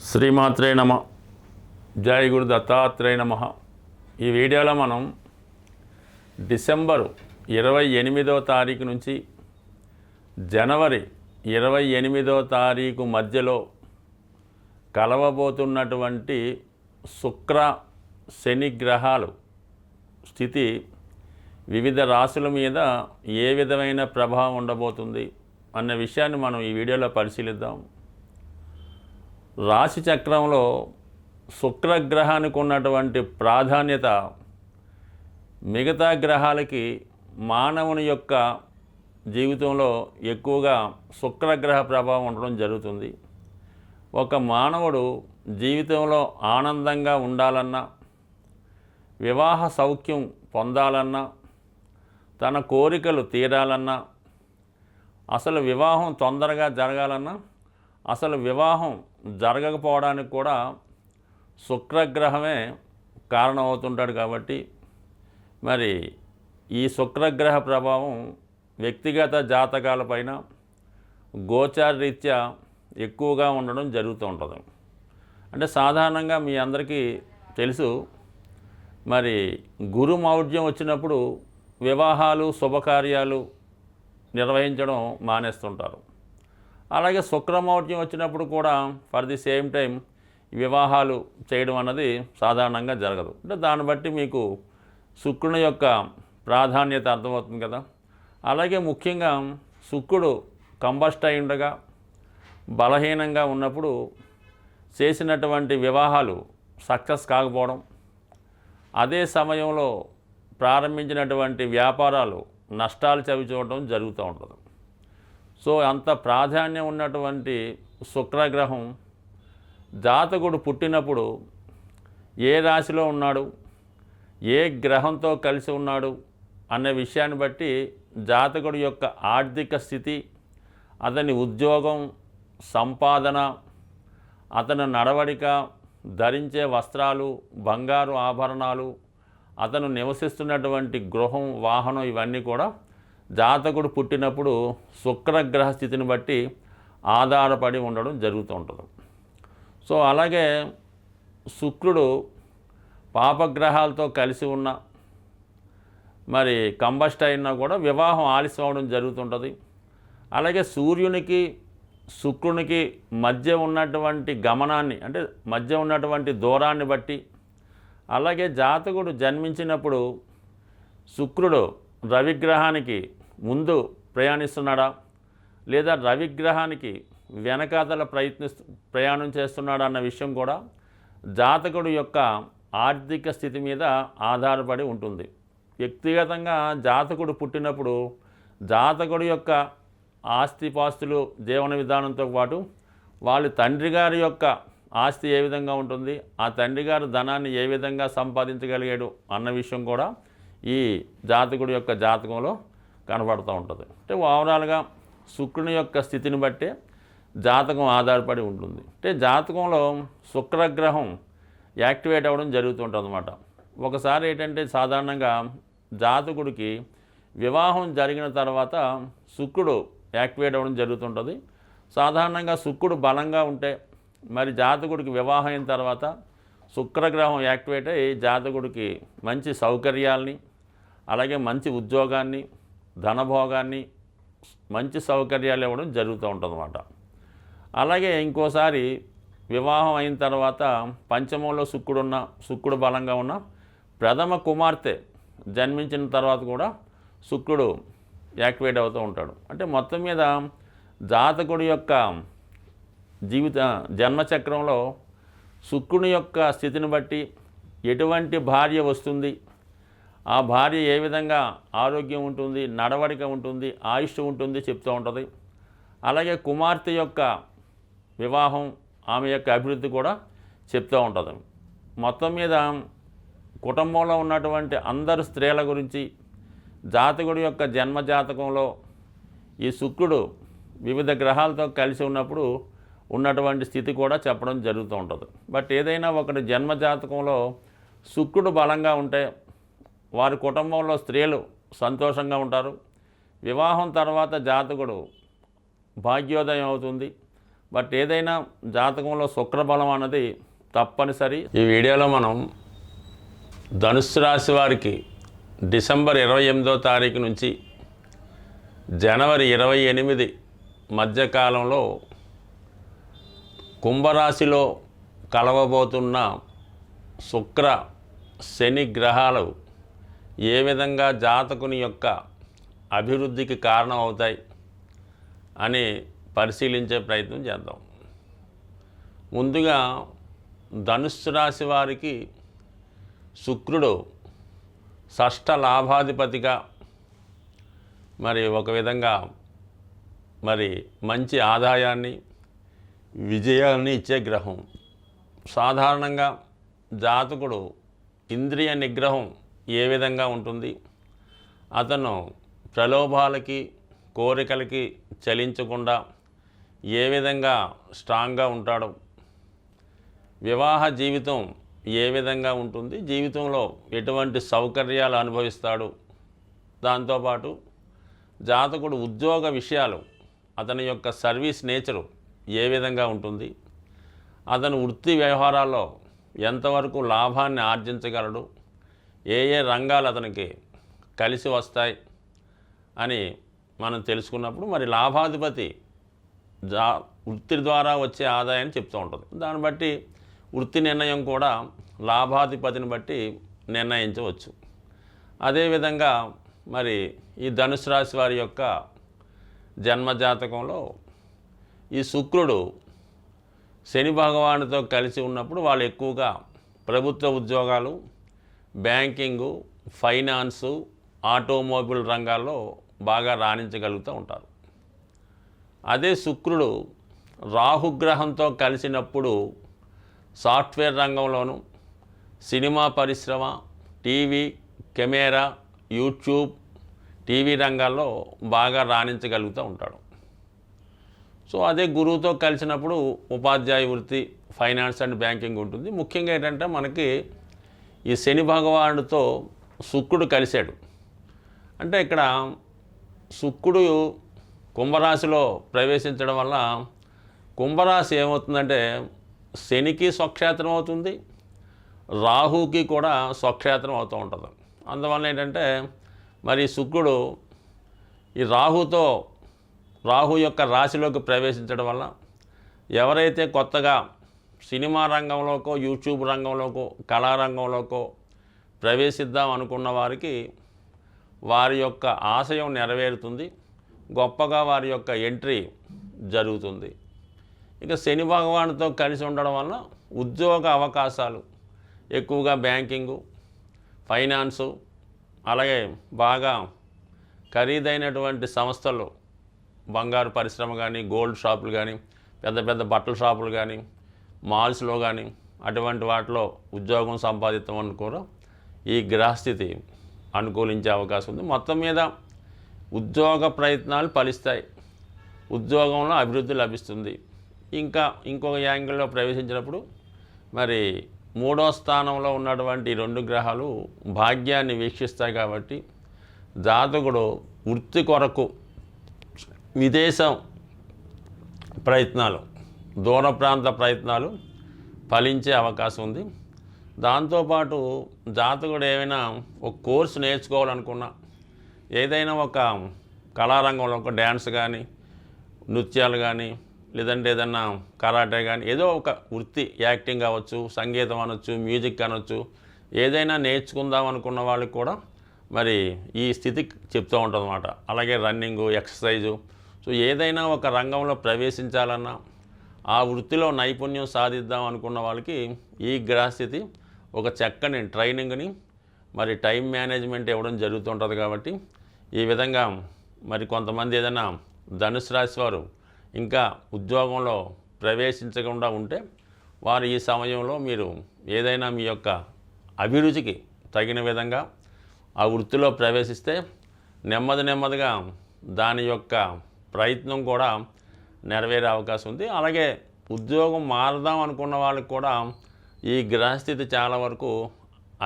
శ్రీమాత్రే నమ. జై గురు దత్తాత్రేయ నమ. ఈ వీడియోలో మనం డిసెంబరు 28వ తారీఖు నుంచి జనవరి 28వ తారీఖు మధ్యలో కలవబోతున్నటువంటి శుక్ర శని గ్రహాలు స్థితి వివిధ రాశుల మీద ఏ విధమైన ప్రభావం ఉండబోతుంది అన్న విషయాన్ని మనం ఈ వీడియోలో పరిశీలిద్దాం. రాశి చక్రంలో శుక్రగ్రహానికి ఉన్నటువంటి ప్రాధాన్యత మిగతా గ్రహాలకి మానవుని యొక్క జీవితంలో ఎక్కువగా శుక్రగ్రహ ప్రభావం ఉండడం జరుగుతుంది. ఒక మానవుడు జీవితంలో ఆనందంగా ఉండాలన్నా, వివాహ సౌఖ్యం పొందాలన్నా, తన కోరికలు తీరాలన్నా, అసలు వివాహం తొందరగా జరగాలన్నా, అసలు వివాహం జరగకపోవడానికి కూడా శుక్రగ్రహమే కారణమవుతుంటాడు. కాబట్టి మరి ఈ శుక్రగ్రహ ప్రభావం వ్యక్తిగత జాతకాలపైన గోచారరీత్యా ఎక్కువగా ఉండడం జరుగుతూ ఉంటుంది. అంటే సాధారణంగా మీ అందరికీ తెలుసు, మరి గురు మౌఢ్యం వచ్చినప్పుడు వివాహాలు శుభకార్యాలు నిర్వహించడం మానేస్తుంటారు. అలాగే శుక్రమౌఢ్యం వచ్చినప్పుడు కూడా ఫర్ ది సేమ్ టైం వివాహాలు చేయడం అన్నది సాధారణంగా జరగదు. అంటే దాన్ని బట్టి మీకు శుక్రుని యొక్క ప్రాధాన్యత అర్థమవుతుంది కదా. అలాగే ముఖ్యంగా శుక్రుడు కంబస్ట్ అయి ఉండగా బలహీనంగా ఉన్నప్పుడు చేసినటువంటి వివాహాలు సక్సెస్ కాకపోవడం, అదే సమయంలో ప్రారంభించినటువంటి వ్యాపారాలు నష్టాలు చవిచూడడం జరుగుతూ ఉంటుంది. సో అంత ప్రాధాన్యం ఉన్నటువంటి శుక్రగ్రహం జాతకుడు పుట్టినప్పుడు ఏ రాశిలో ఉన్నాడు, ఏ గ్రహంతో కలిసి ఉన్నాడు అనే విషయాన్ని బట్టి జాతకుడి యొక్క ఆర్థిక స్థితి, అతని ఉద్యోగం, సంపాదన, అతని నడవడిక, ధరించే వస్త్రాలు, బంగారు ఆభరణాలు, అతను నివసిస్తున్నటువంటి గృహం, వాహనం ఇవన్నీ కూడా జాతకుడు పుట్టినప్పుడు శుక్రగ్రహ స్థితిని బట్టి ఆధారపడి ఉండడం జరుగుతూ ఉంటుంది. సో అలాగే శుక్రుడు పాపగ్రహాలతో కలిసి ఉన్న మరి కంబస్ట్ అయినా కూడా వివాహం ఆలస్యం అవడం జరుగుతుంటుంది. అలాగే సూర్యునికి శుక్రునికి మధ్య ఉన్నటువంటి గమనాన్ని, అంటే మధ్య ఉన్నటువంటి దూరాన్ని బట్టి, అలాగే జాతకుడు జన్మించినప్పుడు శుక్రుడు రవిగ్రహానికి ముందు ప్రయాణిస్తున్నాడా లేదా రవిగ్రహానికి వెనకాతల ప్రయాణం చేస్తున్నాడా అన్న విషయం కూడా జాతకుడు యొక్క ఆర్థిక స్థితి మీద ఆధారపడి ఉంటుంది. వ్యక్తిగతంగా జాతకుడు పుట్టినప్పుడు జాతకుడు యొక్క ఆస్తిపాస్తులు, జీవన విధానంతో పాటు వాళ్ళ తండ్రి గారి యొక్క ఆస్తి ఏ విధంగా ఉంటుంది, ఆ తండ్రి గారు ధనాన్ని ఏ విధంగా సంపాదించగలిగాడు అన్న విషయం కూడా ఈ జాతకుడి యొక్క జాతకంలో కనబడుతూ ఉంటుంది. అంటే ఓవరాల్గా శుక్రుని యొక్క స్థితిని బట్టే జాతకం ఆధారపడి ఉంటుంది. అంటే జాతకంలో శుక్రగ్రహం యాక్టివేట్ అవ్వడం జరుగుతుంటుంది అన్నమాట. ఒకసారి ఏంటంటే సాధారణంగా జాతకుడికి వివాహం జరిగిన తర్వాత శుక్రుడు యాక్టివేట్ అవ్వడం జరుగుతుంటుంది. సాధారణంగా శుక్రుడు బలంగా ఉంటే మరి జాతకుడికి వివాహం అయిన తర్వాత శుక్రగ్రహం యాక్టివేట్ అయ్యి జాతకుడికి మంచి సౌకర్యాల్ని, అలాగే మంచి ఉద్యోగాన్ని, ధనభోగాన్ని, మంచి సౌకర్యాలు ఇవ్వడం జరుగుతూ ఉంటుంది అన్నమాట. అలాగే ఇంకోసారి వివాహం అయిన తర్వాత పంచమంలో శుక్రుడు బలంగా ఉన్న ప్రథమ కుమార్తె జన్మించిన తర్వాత కూడా శుక్రుడు యాక్టివేట్ అవుతూ ఉంటాడు. అంటే మొత్తం మీద జాతకుడి యొక్క జన్మచక్రంలో శుక్రుని యొక్క స్థితిని బట్టి ఎటువంటి భార్య వస్తుంది, ఆ భార్య ఏ విధంగా ఆరోగ్యం ఉంటుంది, నడవడిక ఉంటుంది, ఆయుష్ ఉంటుంది చెప్తూ ఉంటుంది. అలాగే కుమార్తె యొక్క వివాహం, ఆమె యొక్క అభివృద్ధి కూడా చెప్తూ ఉంటుంది. మొత్తం మీద కుటుంబంలో ఉన్నటువంటి అందరు స్త్రీల గురించి జాతకుడి యొక్క జన్మజాతకంలో ఈ శుక్రుడు వివిధ గ్రహాలతో కలిసి ఉన్నప్పుడు ఉన్నటువంటి స్థితి కూడా చెప్పడం జరుగుతూ ఉంటుంది. బట్ ఏదైనా ఒకటి జన్మజాతకంలో శుక్రుడు బలంగా ఉంటే వారి కుటుంబంలో స్త్రీలు సంతోషంగా ఉంటారు. వివాహం తర్వాత జాతకుడు భాగ్యోదయం అవుతుంది, బట్ ఏదైనా జాతకంలో శుక్రబలం అన్నది తప్పనిసరి. ఈ వీడియోలో మనం ధనుస్సు రాశి వారికి డిసెంబర్ 28వ తారీఖు నుంచి జనవరి 28 మధ్యకాలంలో కుంభరాశిలో కలవబోతున్న శుక్ర శని గ్రహాలు ఏ విధంగా జాతకుని యొక్క అభివృద్ధికి కారణం అవుతాయి అని పరిశీలించే ప్రయత్నం చేద్దాం. ముందుగా ధనుస్సు రాశి వారికి శుక్రుడు షష్ఠ లాభాధిపతిగా మరి ఒక విధంగా మరి మంచి ఆదాయాన్ని విజయాన్ని ఇచ్చే గ్రహం. సాధారణంగా జాతకుడు ఇంద్రియ నిగ్రహం ఏ విధంగా ఉంటుంది, అతను ప్రలోభాలకి కోరికలకి చలించకుండా ఏ విధంగా స్ట్రాంగ్గా ఉంటాడు, వివాహ జీవితం ఏ విధంగా ఉంటుంది, జీవితంలో ఎటువంటి సౌకర్యాలు అనుభవిస్తాడు, దాంతోపాటు జాతకుడు ఉద్యోగ విషయాలు అతని యొక్క సర్వీస్ నేచరు ఏ విధంగా ఉంటుంది, అతను వృత్తి వ్యవహారాల్లో ఎంతవరకు లాభాన్ని ఆర్జించగలడు, ఏ ఏ రంగాలు అతనికి కలిసి వస్తాయి అని మనం తెలుసుకున్నప్పుడు మరి లాభాధిపతి వృత్తి ద్వారా వచ్చే ఆదాయాన్ని చెప్తూ ఉంటుంది. దాన్ని బట్టి వృత్తి నిర్ణయం కూడా లాభాధిపతిని బట్టి నిర్ణయించవచ్చు. అదేవిధంగా మరి ఈ ధనుసు రాశి వారి యొక్క జన్మజాతకంలో ఈ శుక్రుడు శని భగవానుడితో కలిసి ఉన్నప్పుడు వాళ్ళు ఎక్కువగా ప్రభుత్వ ఉద్యోగాలు, బ్యాంకింగు, ఫైనాన్సు, ఆటోమొబైల్ రంగాల్లో బాగా రాణించగలుగుతూ ఉంటారు. అదే శుక్రుడు రాహుగ్రహంతో కలిసినప్పుడు సాఫ్ట్వేర్ రంగంలోను, సినిమా పరిశ్రమ, టీవీ, కెమెరా, యూట్యూబ్, టీవీ రంగాల్లో బాగా రాణించగలుగుతూ ఉంటాడు. సో అదే గురువుతో కలిసినప్పుడు ఉపాధ్యాయ వృత్తి, ఫైనాన్స్ అండ్ బ్యాంకింగ్ ఉంటుంది. ముఖ్యంగా ఏంటంటే మనకి ఈ శని భగవానుడితో శుక్రుడు కలిశాడు అంటే ఇక్కడ శుక్రుడు కుంభరాశిలో ప్రవేశించడం వల్ల కుంభరాశి ఏమవుతుందంటే శనికి స్వక్షేత్రం అవుతుంది, రాహుకి కూడా స్వక్షేత్రం అవుతూ ఉంటుంది. అందువల్ల ఏంటంటే మరి శుక్రుడు ఈ రాహు యొక్క రాశిలోకి ప్రవేశించడం వల్ల ఎవరైతే కొత్తగా సినిమా రంగంలోకో, యూట్యూబ్ రంగంలోకో, కళారంగంలోకో ప్రవేశిద్దాం అనుకున్న వారికి వారి యొక్క ఆశయం నెరవేరుతుంది, గొప్పగా వారి యొక్క ఎంట్రీ జరుగుతుంది. ఇక శని భగవానుడితో కలిసి ఉండడం వల్ల ఉద్యోగ అవకాశాలు ఎక్కువగా బ్యాంకింగు, ఫైనాన్సు, అలాగే బాగా ఖరీదైనటువంటి సంస్థలు, బంగారు పరిశ్రమ కానీ, గోల్డ్ షాపులు కానీ, పెద్ద పెద్ద బట్టల షాపులు కానీ, మాల్స్లో కానీ అటువంటి వాటిలో ఉద్యోగం సంపాదిద్దామని కూడా ఈ గ్రహస్థితి అనుకూలించే అవకాశం ఉంది. మొత్తం మీద ఉద్యోగ ప్రయత్నాలు ఫలిస్తాయి, ఉద్యోగంలో అభివృద్ధి లభిస్తుంది. ఇంకొక యాంగిల్లో ప్రవేశించినప్పుడు మరి 3వ స్థానంలో ఉన్నటువంటి 2 గ్రహాలు భాగ్యాన్ని వీక్షిస్తాయి కాబట్టి జాతకుడు వృత్తి కొరకు విదేశం ప్రయత్నాలు, దూర ప్రాంత ప్రయత్నాలు ఫలించే అవకాశం ఉంది. దాంతోపాటు జాతకుడు ఏమైనా ఒక కోర్సు నేర్చుకోవాలనుకున్నా, ఏదైనా ఒక కళారంగంలో ఒక డ్యాన్స్ కానీ, నృత్యాలు కానీ, లేదంటే ఏదన్నా కరాటే కానీ, ఏదో ఒక వృత్తి, యాక్టింగ్ అవ్వచ్చు, సంగీతం అనొచ్చు, మ్యూజిక్ అనొచ్చు, ఏదైనా నేర్చుకుందాం అనుకున్న వాళ్ళకి కూడా మరి ఈ స్థితి చెప్తూ ఉంటుంది అన్నమాట. అలాగే రన్నింగు, ఎక్సర్సైజు, సో ఏదైనా ఒక రంగంలో ప్రవేశించాలన్నా, ఆ వృత్తిలో నైపుణ్యం సాధిద్దాం అనుకున్న వాళ్ళకి ఈ గ్రహస్థితి ఒక చక్కని ట్రైనింగ్ని, మరి టైం మేనేజ్మెంట్ ఇవ్వడం జరుగుతుంటుంది. కాబట్టి ఈ విధంగా మరి కొంతమంది ఏదైనా ధనుసు రాశి వారు ఇంకా ఉద్యోగంలో ప్రవేశించకుండా ఉంటే వారు ఈ సమయంలో మీరు ఏదైనా మీ యొక్క అభిరుచికి తగిన విధంగా ఆ వృత్తిలో ప్రవేశిస్తే నెమ్మదిగా దాని యొక్క ప్రయత్నం కూడా నెరవేరే అవకాశం ఉంది. అలాగే ఉద్యోగం మారదాం అనుకున్న వాళ్ళకి కూడా ఈ గ్రహస్థితి చాలా వరకు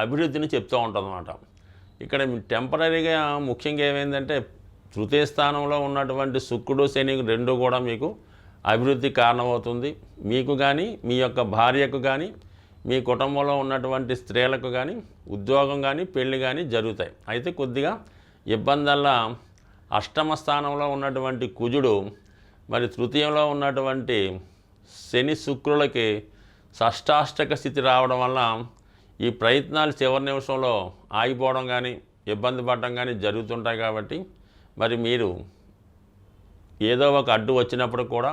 అభివృద్ధిని చెప్తూ ఉంటుంది అన్నమాట. ఇక్కడ టెంపరీగా ముఖ్యంగా ఏమైందంటే తృతీయ స్థానంలో ఉన్నటువంటి శుక్రుడు, శని 2 కూడా మీకు అభివృద్ధి కారణమవుతుంది. మీకు కానీ, మీ యొక్క భార్యకు కానీ, మీ కుటుంబంలో ఉన్నటువంటి స్త్రీలకు కానీ ఉద్యోగం కానీ, పెళ్లి కానీ జరుగుతాయి. అయితే కొద్దిగా ఇబ్బందల్లా అష్టమ స్థానంలో ఉన్నటువంటి కుజుడు మరి తృతీయంలో ఉన్నటువంటి శని శుక్రులకి షష్టాష్టక స్థితి రావడం వల్ల ఈ ప్రయత్నాలు చివరి నిమిషంలో ఆగిపోవడం కానీ, ఇబ్బంది పడడం కానీ జరుగుతుంటాయి. కాబట్టి మరి మీరు ఏదో ఒక అడ్డు వచ్చినప్పుడు కూడా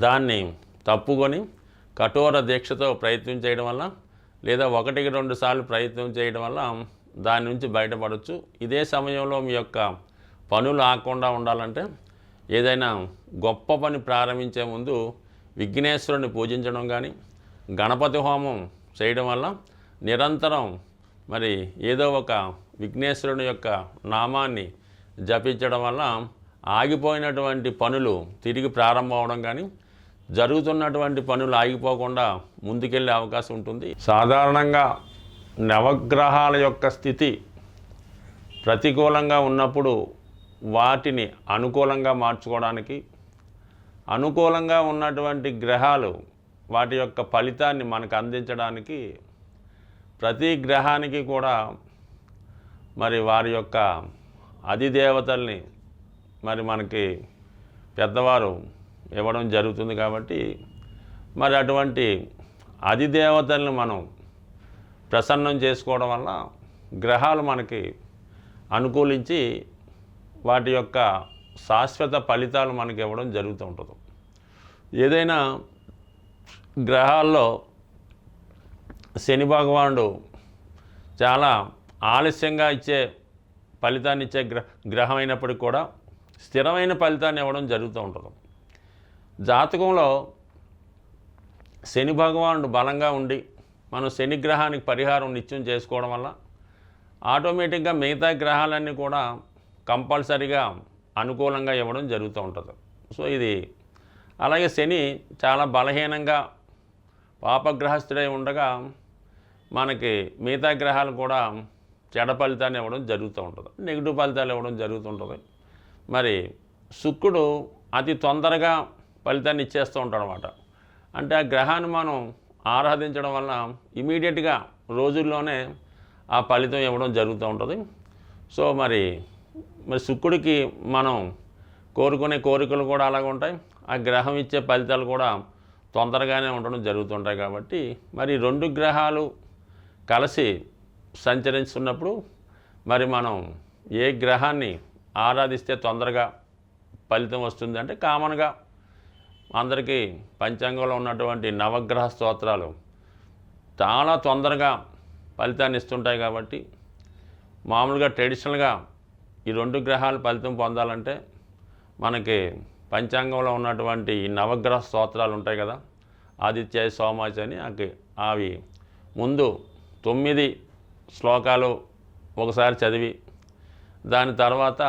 దాన్ని తప్పుకొని కఠోర దీక్షతో ప్రయత్నం చేయడం వల్ల, లేదా 1-2 సార్లు ప్రయత్నం చేయడం వల్ల దాని నుంచి బయటపడవచ్చు. ఇదే సమయంలో మీ యొక్క పనులు ఆగకుండా ఉండాలంటే ఏదైనా గొప్ప పని ప్రారంభించే ముందు విఘ్నేశ్వరుని పూజించడం కానీ, గణపతి హోమం చేయడం వల్ల నిరంతరం మరి ఏదో ఒక విఘ్నేశ్వరుని యొక్క నామాన్ని జపించడం వల్ల ఆగిపోయినటువంటి పనులు తిరిగి ప్రారంభం అవడం కానీ, జరుగుతున్నటువంటి పనులు ఆగిపోకుండా ముందుకెళ్ళే అవకాశం ఉంటుంది. సాధారణంగా నవగ్రహాల యొక్క స్థితి ప్రతికూలంగా ఉన్నప్పుడు వాటిని అనుకూలంగా మార్చుకోవడానికి, అనుకూలంగా ఉన్నటువంటి గ్రహాలు వాటి యొక్క ఫలితాన్ని మనకు అందించడానికి ప్రతి గ్రహానికి కూడా మరి వారి యొక్క అధిదేవతల్ని మరి మనకి పెద్దవారు ఇవ్వడం జరుగుతుంది. కాబట్టి మరి అటువంటి అధిదేవతల్ని మనం ప్రసన్నం చేసుకోవడం వల్ల గ్రహాలు మనకి అనుకూలించి వాటి యొక్క శాశ్వత ఫలితాలు మనకి ఇవ్వడం జరుగుతూ ఉంటుంది. ఏదైనా గ్రహాల్లో శని భగవానుడు చాలా ఆలస్యంగా ఇచ్చే ఫలితాన్ని ఇచ్చే గ్రహం అయినప్పటికీ కూడా స్థిరమైన ఫలితాన్ని ఇవ్వడం జరుగుతూ ఉంటుంది. జాతకంలో శని భగవానుడు బలంగా ఉండి మనం శని గ్రహానికి పరిహారం నిత్యం చేసుకోవడం వల్ల ఆటోమేటిక్గా మిగతా గ్రహాలన్నీ కూడా కంపల్సరీగా అనుకూలంగా ఇవ్వడం జరుగుతూ ఉంటుంది. సో ఇది అలాగే శని చాలా బలహీనంగా పాపగ్రహస్థుడై ఉండగా మనకి మిగతా గ్రహాలు కూడా చెడ ఫలితాన్ని ఇవ్వడం జరుగుతూ ఉంటుంది, నెగిటివ్ ఫలితాలు ఇవ్వడం జరుగుతుంటుంది. మరి శుక్రుడు అతి తొందరగా ఫలితాన్ని ఇచ్చేస్తూ ఉంటాడు అన్నమాట. అంటే ఆ గ్రహాన్ని మనం ఆరాధించడం వల్ల ఇమీడియట్గా రోజుల్లోనే ఆ ఫలితం ఇవ్వడం జరుగుతూ ఉంటుంది. సో మరి శుక్రుడికి మనం కోరుకునే కోరికలు కూడా అలాగే ఉంటాయి, ఆ గ్రహం ఇచ్చే ఫలితాలు కూడా తొందరగానే ఉండడం జరుగుతుంటాయి. కాబట్టి మరి 2 గ్రహాలు కలిసి సంచరిస్తున్నప్పుడు మరి మనం ఏ గ్రహాన్ని ఆరాధిస్తే తొందరగా ఫలితం వస్తుంది అంటే కామన్గా అందరికీ పంచాంగంలో ఉన్నటువంటి నవగ్రహ స్తోత్రాలు చాలా తొందరగా ఫలితాన్ని ఇస్తుంటాయి. కాబట్టి మామూలుగా ట్రెడిషనల్గా ఈ 2 గ్రహాలు ఫలితం పొందాలంటే మనకి పంచాంగంలో ఉన్నటువంటి ఈ నవగ్రహ స్తోత్రాలు ఉంటాయి కదా, ఆదిత్యాయ సోమాయ అని అవి ముందు 9 శ్లోకాలు ఒకసారి చదివి దాని తర్వాత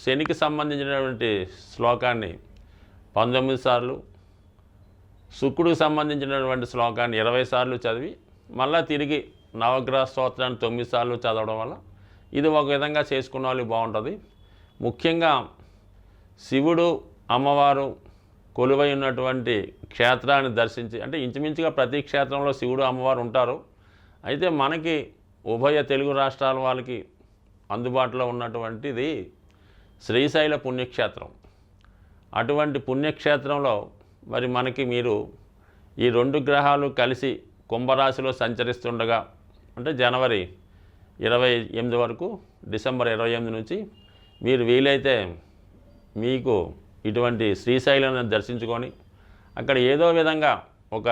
శనికి సంబంధించినటువంటి శ్లోకాన్ని 19 సార్లు, శుక్రుడికి సంబంధించినటువంటి శ్లోకాన్ని 20 సార్లు చదివి మళ్ళీ తిరిగి నవగ్రహ స్తోత్రాన్ని 9 సార్లు చదవడం వల్ల ఇది ఒక విధంగా చేసుకున్న వాళ్ళకి బాగుంటుంది. ముఖ్యంగా శివుడు అమ్మవారు కొలువై ఉన్నటువంటి క్షేత్రాన్ని దర్శించి, అంటే ఇంచుమించుగా ప్రతి క్షేత్రంలో శివుడు అమ్మవారు ఉంటారు. అయితే మనకి ఉభయ తెలుగు రాష్ట్రాల వాళ్ళకి అందుబాటులో ఉన్నటువంటిది శ్రీశైల పుణ్యక్షేత్రం. అటువంటి పుణ్యక్షేత్రంలో మరి మనకి మీరు ఈ 2 గ్రహాలు కలిసి కుంభరాశిలో సంచరిస్తుండగా, అంటే జనవరి 28 వరకు డిసెంబర్ 28 నుంచి మీరు వీలైతే మీకు ఇటువంటి శ్రీశైలాన్ని దర్శించుకొని అక్కడ ఏదో విధంగా ఒక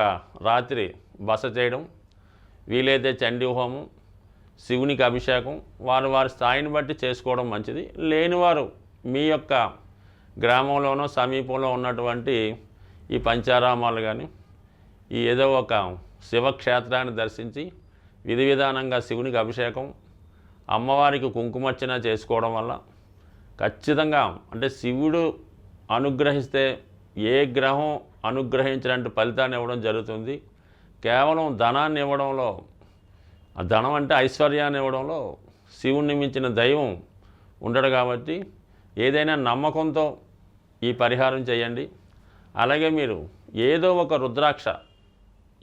రాత్రి బస చేయడం, వీలైతే చండీ హోమం, శివునికి అభిషేకం వారి వారి స్థాయిని బట్టి చేసుకోవడం మంచిది. లేనివారు మీ యొక్క గ్రామంలోనో సమీపంలో ఉన్నటువంటి ఈ పంచారామాలు కానీ ఈ ఏదో ఒక శివక్షేత్రాన్ని దర్శించి విధి విధానంగా శివునికి అభిషేకం, అమ్మవారికి కుంకుమర్చన చేసుకోవడం వల్ల ఖచ్చితంగా, అంటే శివుడు అనుగ్రహిస్తే ఏ గ్రహం అనుగ్రహించినట్టు ఫలితాన్ని ఇవ్వడం జరుగుతుంది. కేవలం ధనాన్ని ఇవ్వడంలో, ఆ ధనం అంటే ఐశ్వర్యాన్ని ఇవ్వడంలో శివుణ్ణి మించిన దైవం ఉండడు. కాబట్టి ఏదైనా నమ్మకంతో ఈ పరిహారం చేయండి. అలాగే మీరు ఏదో ఒక రుద్రాక్ష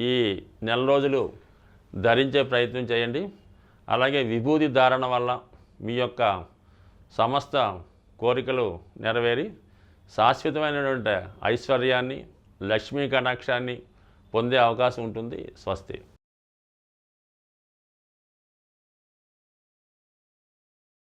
ఈ నెల రోజులు ధరించే ప్రయత్నం చేయండి. అలాగే విభూతి ధారణ వల్ల మీ యొక్క సమస్త కోరికలు నెరవేరి శాశ్వతమైనటువంటి ఐశ్వర్యాన్ని, లక్ష్మీ కటాక్షాన్ని పొందే అవకాశం ఉంటుంది. స్వస్తి.